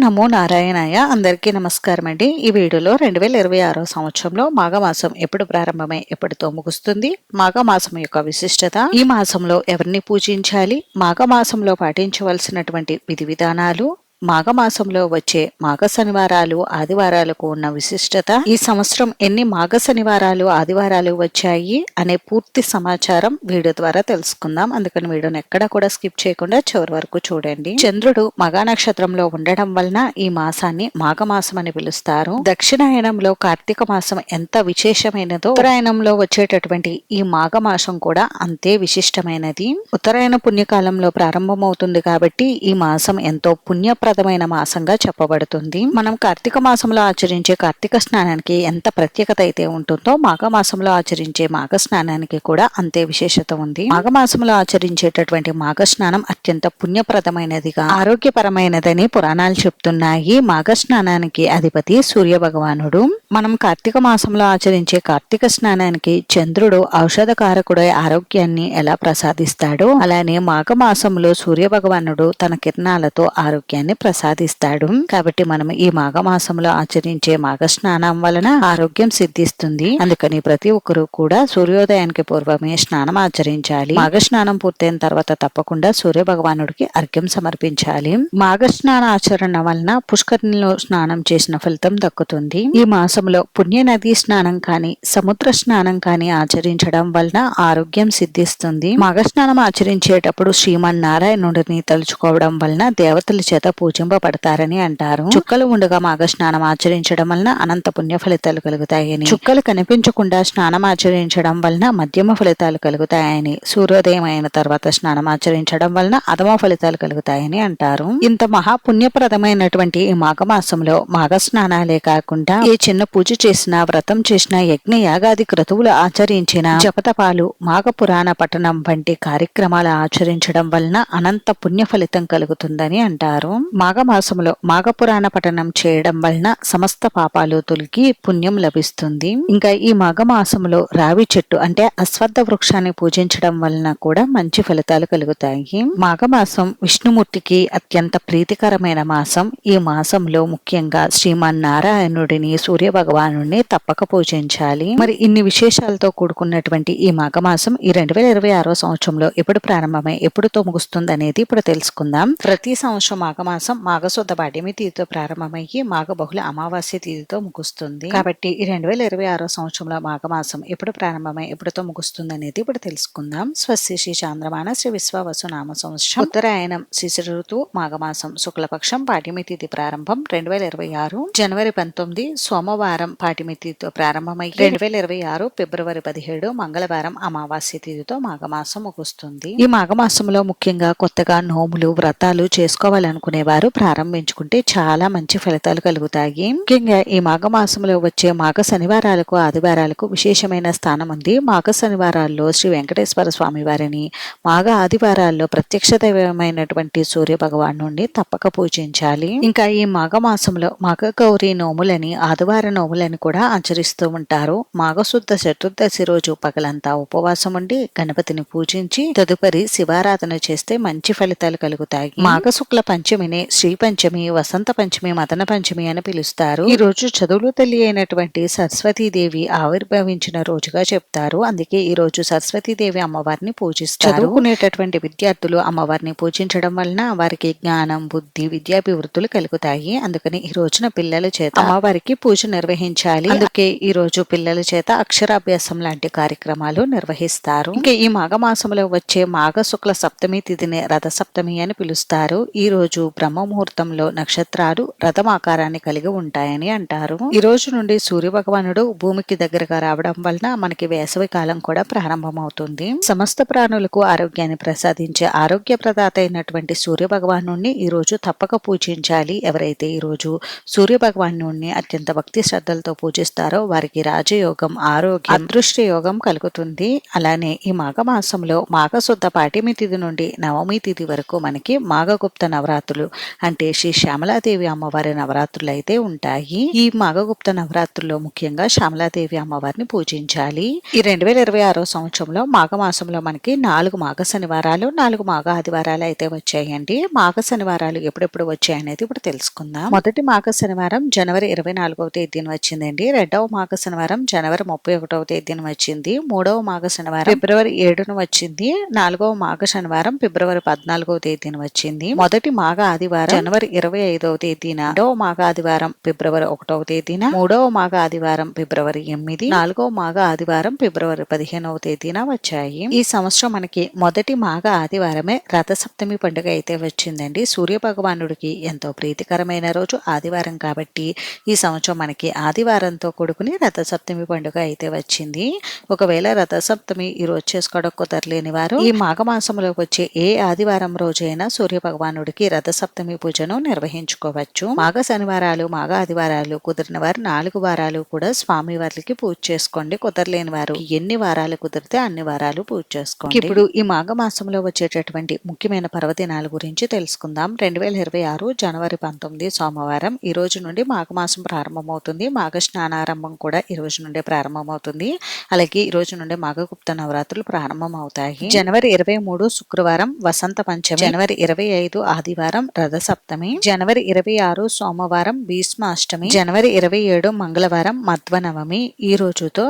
నమో నారాయణాయ. అందరికీ నమస్కారం అండి. ఈ వీడియోలో 2026 సంవత్సరంలో మాఘమాసం ఎప్పుడు ప్రారంభమై ఎప్పటితో ముగుస్తుంది, మాఘమాసం యొక్క విశిష్టత, ఈ మాసంలో ఎవరిని పూజించాలి, మాఘమాసంలో పాటించవలసినటువంటి విధి విధానాలు, మాఘమాసంలో వచ్చే మాఘ శనివారాలు ఆదివారాలకు ఉన్న విశిష్టత, ఈ సంవత్సరం ఎన్ని మాఘ శనివారాలు ఆదివారాలు వచ్చాయి అనే పూర్తి సమాచారం వీడియో ద్వారా తెలుసుకుందాం. అందుకని వీడియోని ఎక్కడా కూడా స్కిప్ చేయకుండా చివరి వరకు చూడండి. చంద్రుడు మఘ నక్షత్రంలో ఉండడం వలన ఈ మాసాన్ని మాఘమాసం అని పిలుస్తారు. దక్షిణాయనంలో కార్తీక మాసం ఎంత విశేషమైనదో ఉత్తరాయణంలో వచ్చేటటువంటి ఈ మాఘమాసం కూడా అంతే విశిష్టమైనది. ఉత్తరాయణ పుణ్యకాలంలో ప్రారంభమవుతుంది కాబట్టి ఈ మాసం ఎంతో పుణ్యప్రదమైన మాసంగా చెప్పబడుతుంది. మనం కార్తీక మాసంలో ఆచరించే కార్తీక స్నానానికి ఎంత ప్రత్యేకత అయితే ఉంటుందో మాఘమాసంలో ఆచరించే మాఘ స్నానానికి కూడా అంతే విశేషత ఉంది. మాఘమాసంలో ఆచరించేటటువంటి మాఘ స్నానం అత్యంత పుణ్యప్రదమైనదిగా ఆరోగ్యపరమైనదని పురాణాలు చెప్తున్నాయి. మాఘ స్నానానికి అధిపతి సూర్య భగవానుడు. మనం కార్తీక మాసంలో ఆచరించే కార్తీక స్నానానికి చంద్రుడు ఔషధకారకుడై ఆరోగ్యాన్ని ఎలా ప్రసాదిస్తాడో అలానే మాఘమాసంలో సూర్య భగవానుడు తన కిరణాలతో ఆరోగ్యాన్ని ప్రసాదిస్తాడు. కాబట్టి మనం ఈ మాఘమాసంలో ఆచరించే మాఘ స్నానం వలన ఆరోగ్యం సిద్ధిస్తుంది. అందుకని ప్రతి ఒక్కరూ కూడా సూర్యోదయానికి పూర్వమే స్నానం ఆచరించాలి. మాఘ స్నానం పూర్తయిన తర్వాత తప్పకుండా సూర్య భగవానుడికి అర్ఘ్యం సమర్పించాలి. మాఘ స్నాన ఆచరణ వలన పుష్కరిణిలో స్నానం చేసిన ఫలితం దక్కుతుంది. ఈ మాసంలో పుణ్య నదీ స్నానం కాని సముద్ర స్నానం కాని ఆచరించడం వలన ఆరోగ్యం సిద్ధిస్తుంది. మాఘ స్నానం ఆచరించేటప్పుడు శ్రీమన్నారాయణుడిని తలుచుకోవడం వలన దేవతల చేత పూజింపబడతారని అంటారు. చుక్కలు ఉండగా మాఘ స్నానం ఆచరించడం వలన అనంత పుణ్య ఫలితాలు కలుగుతాయని, చుక్కలు కనిపించకుండా స్నానం ఆచరించడం వలన మధ్యమ ఫలితాలు కలుగుతాయని, సూర్యోదయం అయిన తర్వాత స్నానం ఆచరించడం వలన అధమ ఫలితాలు కలుగుతాయని అంటారు. ఇంత మహాపుణ్యప్రదమైనటువంటి ఈ మాఘమాసంలో మాఘ స్నానాలే కాకుండా ఏ చిన్న పూజ చేసినా, వ్రతం చేసినా, యజ్ఞ యాగాది క్రతువులు ఆచరించిన, జపతపాలు, మాఘ పురాణ పఠనం వంటి కార్యక్రమాలు ఆచరించడం వలన అనంత పుణ్య ఫలితం కలుగుతుందని అంటారు. మాఘమాసంలో మాఘ పురాణ పఠనం చేయడం వలన సమస్త పాపాలు తొలగి పుణ్యం లభిస్తుంది. ఇంకా ఈ మాఘమాసంలో రావి చెట్టు అంటే అశ్వత్థ వృక్షాన్ని పూజించడం వలన కూడా మంచి ఫలితాలు కలుగుతాయి. మాఘమాసం విష్ణుమూర్తికి అత్యంత ప్రీతికరమైన మాసం. ఈ మాసంలో ముఖ్యంగా శ్రీమన్నారాయణుడిని, సూర్య భగవానుడిని తప్పక పూజించాలి. మరి ఇన్ని విశేషాలతో కూడుకున్నటువంటి ఈ మాఘమాసం ఈ 2026 సంవత్సరంలో ఎప్పుడు ప్రారంభమై ఎప్పుడుతో ముగుస్తుంది అనేది ఇప్పుడు తెలుసుకుందాం. ప్రతి సంవత్సరం మాఘమాసం మాఘశుద్ధ పాడ్యమి తిథితో ప్రారంభమయ్యి మాఘ బహుళ అమావాస్య తిథితో ముగుస్తుంది. కాబట్టి ఈ 2026 సంవత్సరంలో మాఘమాసం ఎప్పుడు ప్రారంభమై ఎప్పుడుతో ముగుస్తుంది అనేది ఇప్పుడు తెలుసుకుందాం. స్వస్తి శ్రీ చాంద్రమాన శ్రీ విశ్వావసు నామ సంవత్సరం ఉత్తరాయణం శిశిర ఋతువు మాఘమాసం శుక్లపక్షం పాడ్యమి తిథి ప్రారంభం 2026 జనవరి 19 సోమవారం పాడ్యమి తిథితో ప్రారంభమై 2026 ఫిబ్రవరి 17 మంగళవారం అమావాస్య తిథితో మాఘమాసం ముగుస్తుంది. ఈ మాఘమాసంలో ముఖ్యంగా కొత్తగా నోములు వ్రతాలు చేసుకోవాలనుకునేవారు ప్రారంభించుకుంటే చాలా మంచి ఫలితాలు కలుగుతాయి. ముఖ్యంగా ఈ మాఘమాసంలో వచ్చే మాఘ శనివారాలకు ఆదివారాలకు విశేషమైన స్థానం ఉంది. మాఘ శనివారాల్లో శ్రీ వెంకటేశ్వర స్వామి వారిని, మాఘ ఆదివారాల్లో ప్రత్యక్ష దైవమైనటువంటి సూర్య భగవాను తప్పక పూజించాలి. ఇంకా ఈ మాఘమాసంలో మాఘ గౌరీ నోములని, ఆదివార నోములని కూడా ఆచరిస్తూ ఉంటారు. మాఘశుద్ధ చతుర్దశి రోజు పగలంతా ఉపవాసం ఉండి గణపతిని పూజించి తదుపరి శివారాధన చేస్తే మంచి ఫలితాలు కలుగుతాయి. మాఘ శుక్ల పంచమిని శ్రీ పంచమి, వసంత పంచమి, మదన పంచమి అని పిలుస్తారు. ఈ రోజు చదువులు తల్లి అయినటువంటి సరస్వతీదేవి ఆవిర్భవించిన రోజుగా చెప్తారు. అందుకే ఈ రోజు సరస్వతీదేవి అమ్మవారిని పూజిస్తారు. చదువుకునేటటువంటి విద్యార్థులు అమ్మవారిని పూజించడం వలన వారికి జ్ఞానం, బుద్ధి, విద్యాభివృద్ధులు కలుగుతాయి. అందుకని ఈ రోజున పిల్లల చేత అమ్మవారికి పూజ నిర్వహించాలి. అందుకే ఈ రోజు పిల్లల చేత అక్షరాభ్యాసం లాంటి కార్యక్రమాలు నిర్వహిస్తారు. ఇంకా ఈ మాఘమాసంలో వచ్చే మాఘ శుక్ల సప్తమి తిథిని రథ సప్తమి అని పిలుస్తారు. ఈ రోజు బ్రహ్మ ముహూర్తంలో నక్షత్రాలు రథం ఆకారాన్ని కలిగి ఉంటాయని అంటారు. ఈ రోజు నుండి సూర్య భగవానుడు భూమికి దగ్గరగా రావడం వలన మనకి వేసవి కాలం కూడా ప్రారంభమవుతుంది. సమస్త ప్రాణులకు ఆరోగ్యాన్ని ప్రసాదించే ఆరోగ్య ప్రదాత అయినటువంటి సూర్య భగవాను ఈ రోజు తప్పక పూజించాలి. ఎవరైతే ఈ రోజు సూర్య భగవాను అత్యంత భక్తి శ్రద్ధలతో పూజిస్తారో వారికి రాజయోగం, ఆరోగ్యం, అదృష్ట యోగం కలుగుతుంది. అలానే ఈ మాఘమాసంలో మాఘశుద్ధ పాఠ్యమి తిథి నుండి నవమి తిథి వరకు మనకి మాఘగుప్త నవరాత్రులు అంటే శ్రీ శ్యామలాదేవి అమ్మవారి నవరాత్రులు అయితే ఉంటాయి. ఈ మాఘగుప్త నవరాత్రుల్లో ముఖ్యంగా శ్యామలాదేవి అమ్మవారిని పూజించాలి. ఈ 2026 సంవత్సరంలో మాఘమాసంలో మనకి 4 మాఘ శనివారాలు, 4 మాఘ ఆదివారాలు అయితే వచ్చాయండి. మాఘ శనివారాలు ఎప్పుడెప్పుడు వచ్చాయనేది ఇప్పుడు తెలుసుకుందాం. మొదటి మాఘ శనివారం జనవరి 24వ తేదీన వచ్చిందండి. రెండవ మాఘ శనివారం జనవరి 31వ తేదీన వచ్చింది. మూడవ మాఘ శనివారం ఫిబ్రవరి 7న వచ్చింది. నాలుగవ మాఘ శనివారం ఫిబ్రవరి 14వ తేదీన వచ్చింది. మొదటి మాఘ ఆదివారం జనవరి 25వ తేదీన, రెండవ మాఘ ఆదివారం ఫిబ్రవరి 1వ తేదీన, మూడవ మాఘ ఆదివారం ఫిబ్రవరి 8, నాలుగవ మాఘ ఆదివారం ఫిబ్రవరి 15వ తేదీన వచ్చాయి. ఈ సంవత్సరం మనకి మొదటి మాఘ ఆదివారమే రథసప్తమి పండుగ అయితే వచ్చిందండి. సూర్య భగవానుడికి ఎంతో ప్రీతికరమైన రోజు ఆదివారం కాబట్టి ఈ సంవత్సరం మనకి ఆదివారంతో కూడుకుని రథసప్తమి పండుగ అయితే వచ్చింది. ఒకవేళ రథసప్తమి ఈ రోజు చేసుకోవడం కుదరలేని వారు ఈ మాఘమాసంలో వచ్చే ఏ ఆదివారం రోజైనా సూర్య భగవానుడికి రథసప్తమి పూజను నిర్వహించుకోవచ్చు. మాఘ శనివారాలు, మాఘ ఆదివారాలు కుదిరిన వారు 4 వారాలు కూడా స్వామి వారికి పూజ చేసుకోండి. కుదరలేని వారు ఎన్ని వారాలు కుదిరితే అన్ని వారాలు పూజ చేసుకోండి. ఇప్పుడు ఈ మాఘమాసంలో వచ్చేటటువంటి ముఖ్యమైన పర్వదినాల గురించి తెలుసుకుందాం. 2026 జనవరి 19 సోమవారం ఈ రోజు నుండి మాఘమాసం ప్రారంభమవుతుంది. మాఘ స్నానారంభం కూడా ఈ రోజు నుండే ప్రారంభమవుతుంది. అలాగే ఈ రోజు నుండి మాఘగుప్త నవరాత్రులు ప్రారంభమవుతాయి. జనవరి 23 శుక్రవారం వసంత పంచమి, జనవరి 25 ఆదివారం రథ సప్తమి, జనవరి 26 సోమవారం భీష్మాష్టమి, జనవరి 27 మంగళవారం మధ్వనవమి. ఈ రోజుతో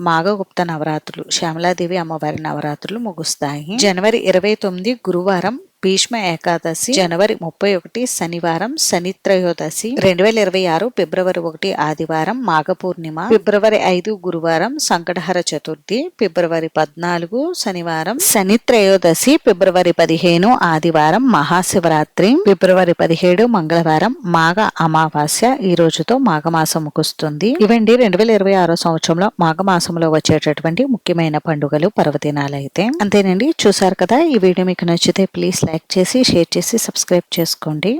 మాఘగుప్త నవరాత్రులు, శ్యామలాదేవి అమ్మవారి నవరాత్రులు ముగుస్తాయి. జనవరి 29 గురువారం భీష్మ ఏకాదశి, జనవరి 31 శనివారం శని త్రయోదశి, 2026 ఫిబ్రవరి 1 ఆదివారం మాఘ పూర్ణిమ, ఫిబ్రవరి 5 గురువారం సంకటహర చతుర్థి, ఫిబ్రవరి 14 శనివారం శని త్రయోదశి, ఫిబ్రవరి 15 ఆదివారం మహాశివరాత్రి, ఫిబ్రవరి 17 మంగళవారం మాఘ అమావాస్య. ఈ రోజుతో మాఘమాసం ముగుస్తుంది. ఇవండి 2026 సంవత్సరంలో మాఘమాసంలో వచ్చేటటువంటి ముఖ్యమైన పండుగలు, పర్వదినాలు అయితే. అంతేనండి, చూసారు కదా. ఈ వీడియో మీకు నచ్చితే ప్లీజ్ లైక్ చేసి, షేర్ చేసి, సబ్స్క్రైబ్ చేసుకోండి.